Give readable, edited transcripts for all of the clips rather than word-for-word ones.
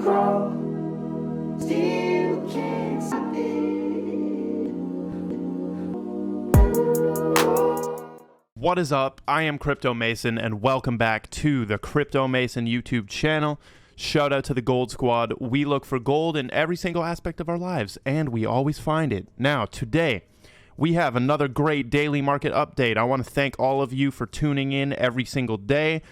grow, still can't stop it. What is up? I am Crypto Mason, and welcome back to the Crypto Mason YouTube channel. Shout out to the Gold Squad. We look for gold in every single aspect of our lives, and we always find it. Now, today, we have another great daily market update. I want to thank all of you for tuning in every single day.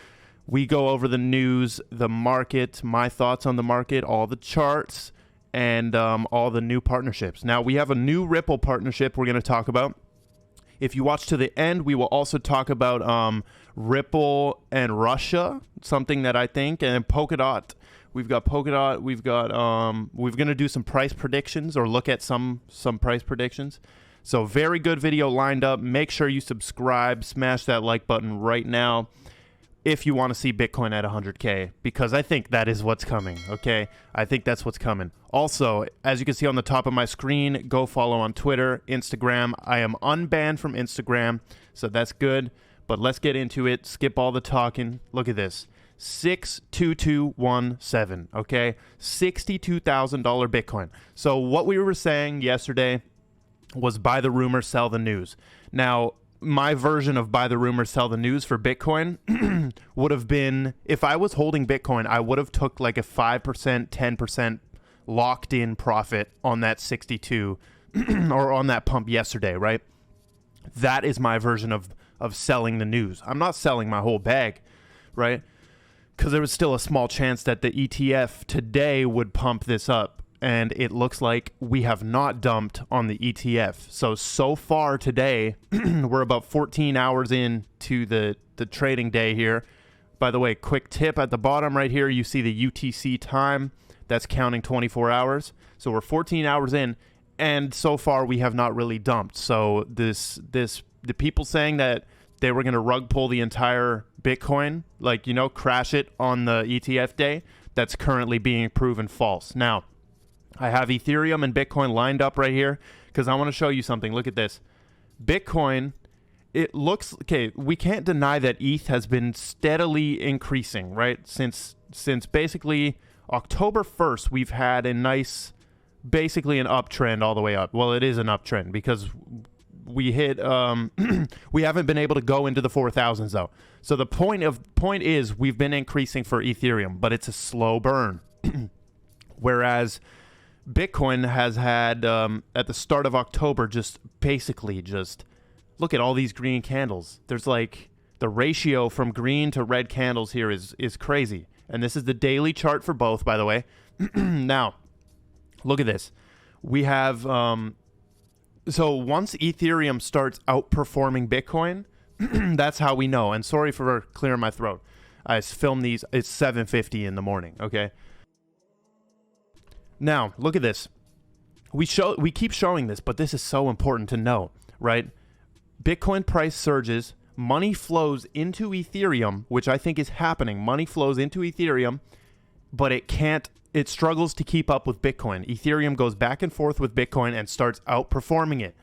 We go over the news, the market, my thoughts on the market, all the charts, and all the new partnerships. Now, we have a new Ripple partnership we're going to talk about. If you watch to the end, we will also talk about Ripple and Russia, something that I think, and Polkadot. We've got Polkadot. We're going to do some price predictions or look at some price predictions. So very good video lined up. Make sure you subscribe, smash that like button right now if you want to see Bitcoin at 100K, because I think that is what's coming, okay? I think that's what's coming. Also, as you can see on the top of my screen, go follow on Twitter, Instagram. I am unbanned from Instagram, so that's good. But let's get into it. Skip all the talking. Look at this. 62217, okay? $62,000 Bitcoin. So what we were saying yesterday was buy the rumor, sell the news. Now, my version of buy the rumor, sell the news for Bitcoin would have been, if I was holding Bitcoin, I would have took like a 5%, 10% locked in profit on that 62 or on that pump yesterday, right? That is my version of selling the news. I'm not selling my whole bag, right? Because there was still a small chance that the ETF today would pump this up. And it looks like we have not dumped on the ETF. So far today, we're about 14 hours into the trading day here. By the way, quick tip at the bottom right here, you see the UTC time. That's counting 24 hours. So we're 14 hours in, and so far we have not really dumped. So the people saying that they were going to rug pull the entire Bitcoin, like, you know, crash it on the ETF day, that's currently being proven false. Now, I have Ethereum and Bitcoin lined up right here because I want to show you something. Look at this. Bitcoin, it looks, okay, we can't deny that ETH has been steadily increasing, right? Since basically October 1st, we've had a nice, basically an uptrend all the way up. Well, it is an uptrend because we hit, we haven't been able to go into the 4,000s though. So the point is we've been increasing for Ethereum, but it's a slow burn. Whereas Bitcoin has had, at the start of October, just look at all these green candles. There's like, the ratio from green to red candles here is crazy. And this is the daily chart for both, by the way. Now, look at this. We have, so once Ethereum starts outperforming Bitcoin, that's how we know. And sorry for clearing my throat. I filmed these, it's 7:50 in the morning, okay? Now, look at this. We keep showing this, but this is so important to know, right? Bitcoin price surges, money flows into Ethereum, which I think is happening. Money flows into Ethereum, but it struggles to keep up with Bitcoin. Ethereum goes back and forth with Bitcoin and starts outperforming it.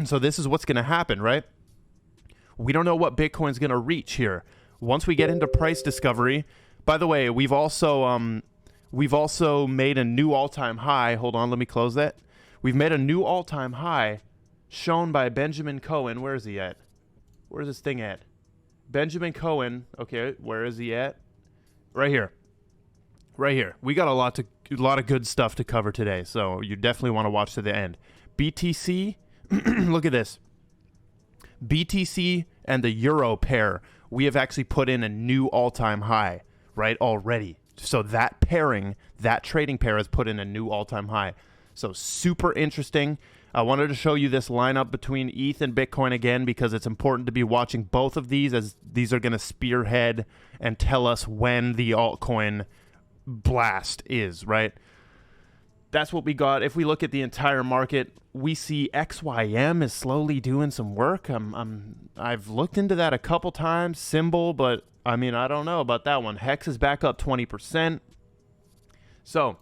So this is what's going to happen, right? We don't know what Bitcoin's going to reach here. Once we get into price discovery, by the way, we've also made a new all-time high. Hold on, let me close that. We've made a new all-time high shown by Benjamin Cohen. Where is he at? Where's this thing at? Benjamin Cohen. Okay, where is he at? Right here. Right here. We got a lot of good stuff to cover today, so you definitely want to watch to the end. BTC, look at this. BTC and the Euro pair, we have actually put in a new all-time high, right, already. So that pairing, that trading pair has put in a new all-time high. So super interesting. I wanted to show you this lineup between ETH and Bitcoin again because it's important to be watching both of these, as these are going to spearhead and tell us when the altcoin blast is, right? That's what we got. If we look at the entire market, we see XYM is slowly doing some work. I've looked into that a couple times, Symbol, but I mean, I don't know about that one. Hex is back up 20%. So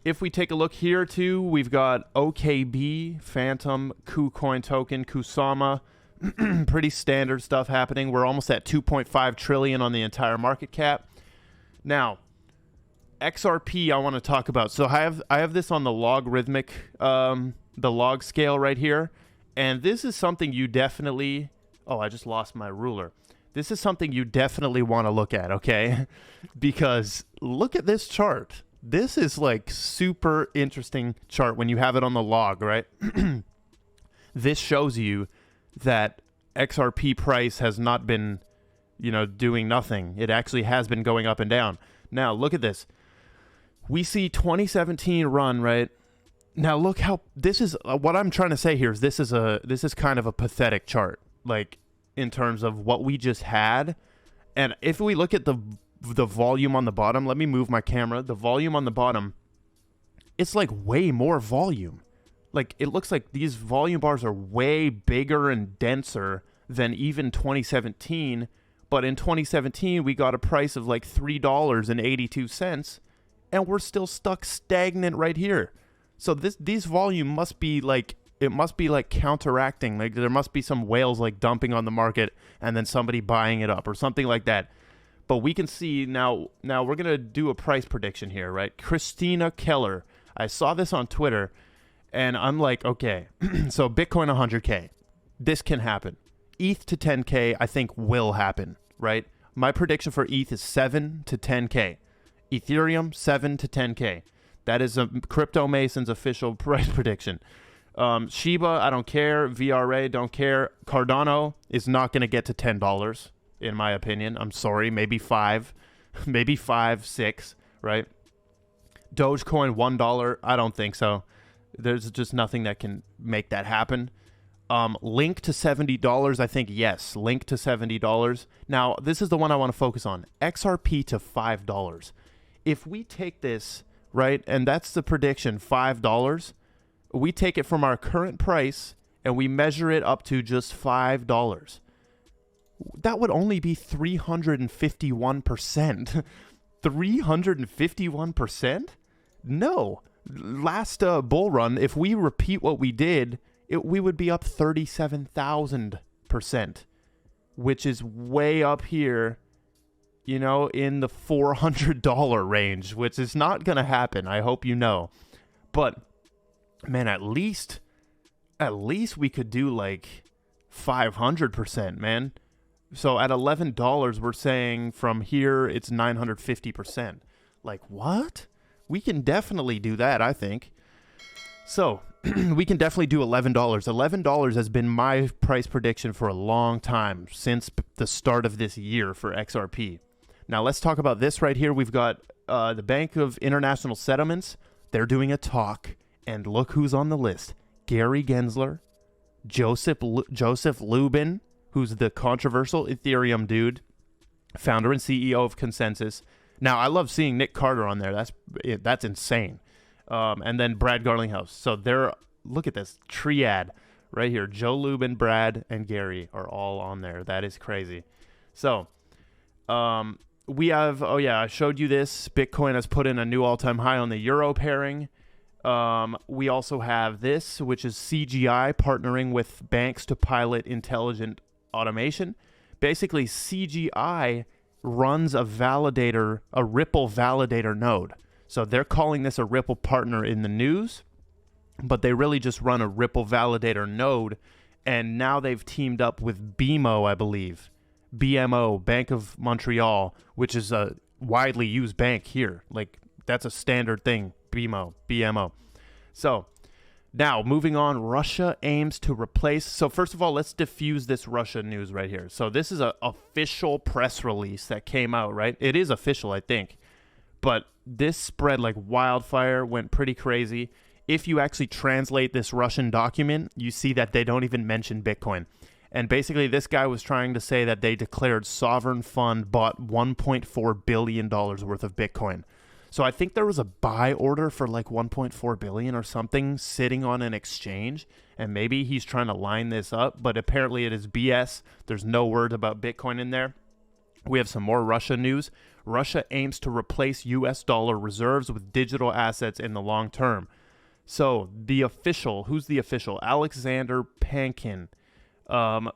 if we take a look here too, we've got OKB, Phantom, KuCoin token, Kusama. Pretty standard stuff happening. We're almost at 2.5 trillion on the entire market cap. Now, XRP I want to talk about. So I have this on the logarithmic, the log scale right here. And this is something you definitely... Oh, I just lost my ruler. This is something you definitely want to look at, okay? Because look at this chart. This is like super interesting chart when you have it on the log, right? This shows you that XRP price has not been, doing nothing. It actually has been going up and down. Now, look at this. We see 2017 run, right? Now, look how this is what I'm trying to say here is this is kind of a pathetic chart, like in terms of what we just had. And if we look at the volume on the bottom, let me move my camera. The volume on the bottom, it's like way more volume. Like it looks like these volume bars are way bigger and denser than even 2017. But in 2017, we got a price of like $3.82, and we're still stuck stagnant right here. So these volume must be like, it must be like counteracting. Like there must be some whales like dumping on the market and then somebody buying it up or something like that. But we can see now we're going to do a price prediction here, right? Christina Keller. I saw this on Twitter and I'm like, okay, so Bitcoin 100K. This can happen. ETH to 10K, I think will happen, right? My prediction for ETH is 7 to 10K. Ethereum, 7 to 10K. That is a Crypto Mason's official price prediction. Shiba, I don't care. VRA, don't care. Cardano is not going to get to $10, in my opinion. I'm sorry. Maybe 5. Maybe 5, 6, right? Dogecoin, $1. I don't think so. There's just nothing that can make that happen. Link to $70, I think, yes. Link to $70. Now, this is the one I want to focus on. XRP to $5. If we take this, right, and that's the prediction, $5, we take it from our current price and we measure it up to just $5. That would only be 351%. 351%? No. Last bull run, if we repeat what we did, we would be up 37,000%, which is way up here, in the $400 range, which is not going to happen. I hope you know. But, man, at least we could do like 500%, man. So at $11, we're saying from here, it's 950%. Like, what? We can definitely do that, I think. So, we can definitely do $11. $11 has been my price prediction for a long time, since the start of this year for XRP. Now, let's talk about this right here. We've got the Bank of International Settlements. They're doing a talk, and look who's on the list. Gary Gensler, Joseph Lubin, who's the controversial Ethereum dude, founder and CEO of Consensus. Now, I love seeing Nick Carter on there. That's insane. And then Brad Garlinghouse. So look at this triad right here. Joe Lubin, Brad, and Gary are all on there. That is crazy. So, we have, I showed you this. Bitcoin has put in a new all-time high on the Euro pairing. We also have this, which is CGI partnering with banks to pilot intelligent automation. Basically, CGI runs a Ripple validator node. So they're calling this a Ripple partner in the news, but they really just run a Ripple validator node. And now they've teamed up with BMO, I believe. BMO, Bank of Montreal, which is a widely used bank here. Like, that's a standard thing, BMO. So, now, moving on, Russia aims to replace... So, first of all, let's diffuse this Russia news right here. So, this is an official press release that came out, right? It is official, I think. But this spread like wildfire, went pretty crazy. If you actually translate this Russian document, you see that they don't even mention Bitcoin. And basically, this guy was trying to say that they declared sovereign fund bought $1.4 billion worth of Bitcoin. So I think there was a buy order for like $1.4 billion or something sitting on an exchange. And maybe he's trying to line this up, but apparently it is BS. There's no word about Bitcoin in there. We have some more Russia news. Russia aims to replace US dollar reserves with digital assets in the long term. So who's the official? Alexander Pankin.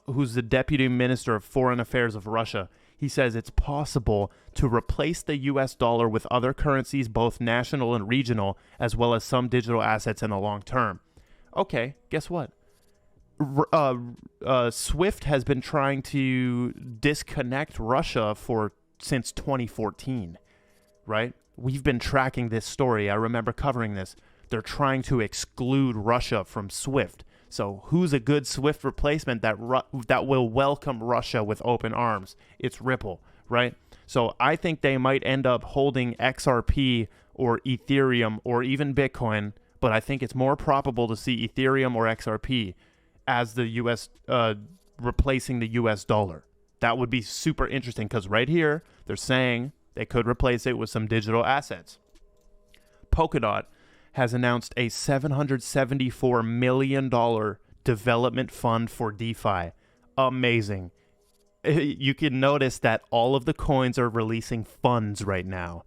Who's the Deputy Minister of Foreign Affairs of Russia. He says it's possible to replace the US dollar with other currencies, both national and regional, as well as some digital assets in the long term. Okay, guess what? SWIFT has been trying to disconnect Russia since 2014, right? We've been tracking this story. I remember covering this. They're trying to exclude Russia from SWIFT. So who's a good SWIFT replacement that will welcome Russia with open arms? It's Ripple, right? So I think they might end up holding XRP or Ethereum or even Bitcoin, but I think it's more probable to see Ethereum or XRP as the US replacing the US dollar. That would be super interesting because right here they're saying they could replace it with some digital assets. Polkadot has announced a $774 million development fund for DeFi. Amazing. You can notice that all of the coins are releasing funds right now.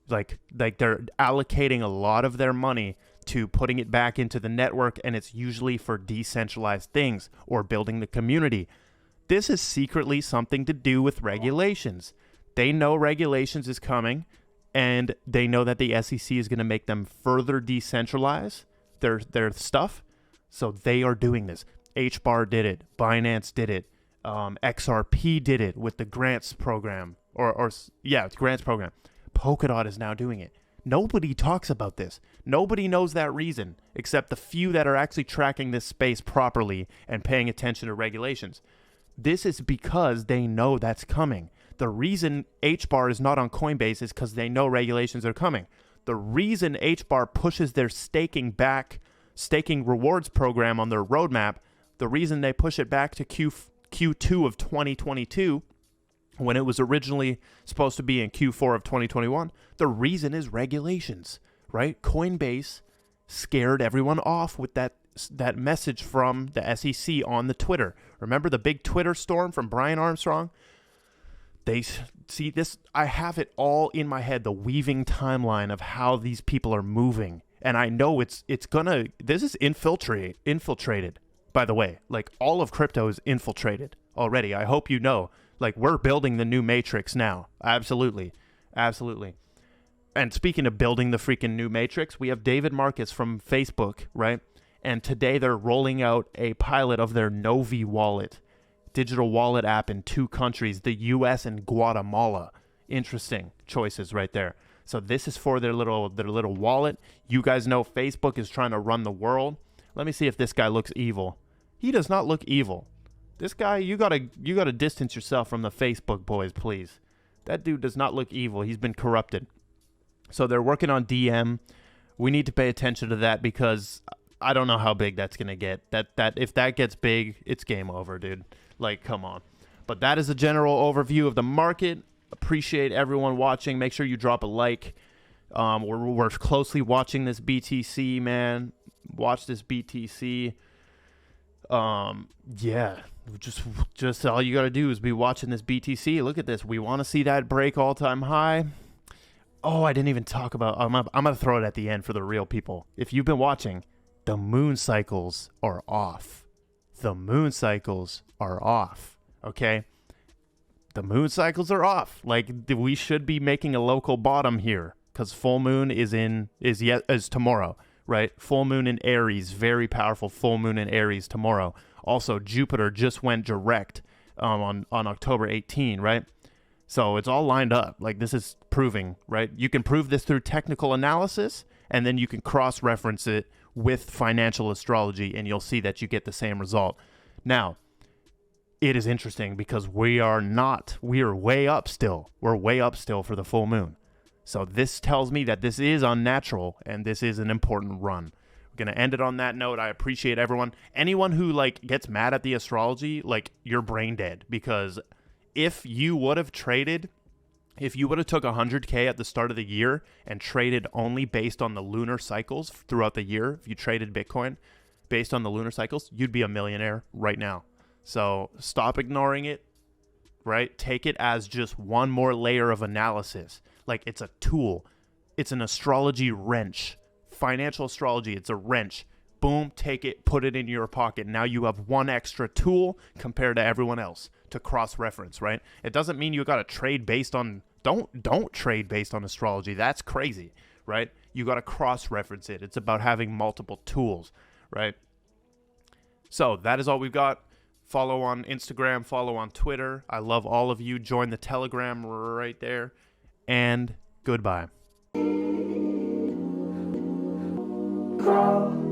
Like they're allocating a lot of their money to putting it back into the network, and it's usually for decentralized things or building the community. This is secretly something to do with regulations. They know regulations is coming, and they know that the SEC is going to make them further decentralize their stuff. So they are doing this. HBAR did it. Binance did it. XRP did it with the grants program. Grants program. Polkadot is now doing it. Nobody talks about this. Nobody knows that reason, except the few that are actually tracking this space properly and paying attention to regulations. This is because they know that's coming. The reason HBAR is not on Coinbase is because they know regulations are coming. The reason HBAR pushes their staking rewards program on their roadmap, the reason they push it back to Q2 of 2022, when it was originally supposed to be in Q4 of 2021, the reason is regulations, right? Coinbase scared everyone off with that message from the SEC on the Twitter. Remember the big Twitter storm from Brian Armstrong? They see this. I have it all in my head, the weaving timeline of how these people are moving. And I know this is infiltrated, by the way. Like, all of crypto is infiltrated already. I hope you know. Like, we're building the new matrix now. Absolutely. Absolutely. And speaking of building the freaking new matrix, we have David Marcus from Facebook, right? And today they're rolling out a pilot of their Novi wallet, digital wallet app in 2 countries, the US and Guatemala. Interesting choices right there. So this is for their little wallet. You guys know Facebook is trying to run the world. Let me see if this guy looks evil. He does not look evil. This guy, you gotta distance yourself from the Facebook boys, please. That dude does not look evil. He's been corrupted. So they're working on DM. We need to pay attention to that because I don't know how big that's gonna get. That if that gets big, it's game over, dude. Like, come on. But that is a general overview of the market. Appreciate everyone watching. Make sure you drop a like. We're closely watching this BTC, man. Watch this BTC. Yeah, just all you got to do is be watching this BTC. Look at this. We want to see that break all-time high. Oh, I didn't even talk about, I'm going to throw it at the end for the real people. If you've been watching, the moon cycles are off. The moon cycles are off. Okay? The moon cycles are off. Like, we should be making a local bottom here because full moon is tomorrow. Right? Full moon in Aries, very powerful full moon in Aries tomorrow. Also, Jupiter just went direct on October 18, right? So it's all lined up. Like, this is proving, right? You can prove this through technical analysis, and then you can cross-reference it with financial astrology, and you'll see that you get the same result. Now, it is interesting because we are way up still. We're way up still for the full moon. So this tells me that this is unnatural and this is an important run. We're going to end it on that note. I appreciate everyone. Anyone who gets mad at the astrology, you're brain dead, because if you would have took 100K at the start of the year and traded only based on the lunar cycles throughout the year, if you traded Bitcoin based on the lunar cycles, you'd be a millionaire right now. So stop ignoring it, right? Take it as just one more layer of analysis. Like, it's a tool. It's an astrology wrench. Financial astrology, it's a wrench. boom, take it, put it in your pocket. Now you have one extra tool compared to everyone else to cross-reference, right? It doesn't mean you got to trade based on, don't trade based on astrology. That's crazy, right? You got to cross-reference it. It's about having multiple tools, right? So that is all we've got. Follow on Instagram, follow on Twitter. I love all of you. Join the Telegram right there. And goodbye. Crawl.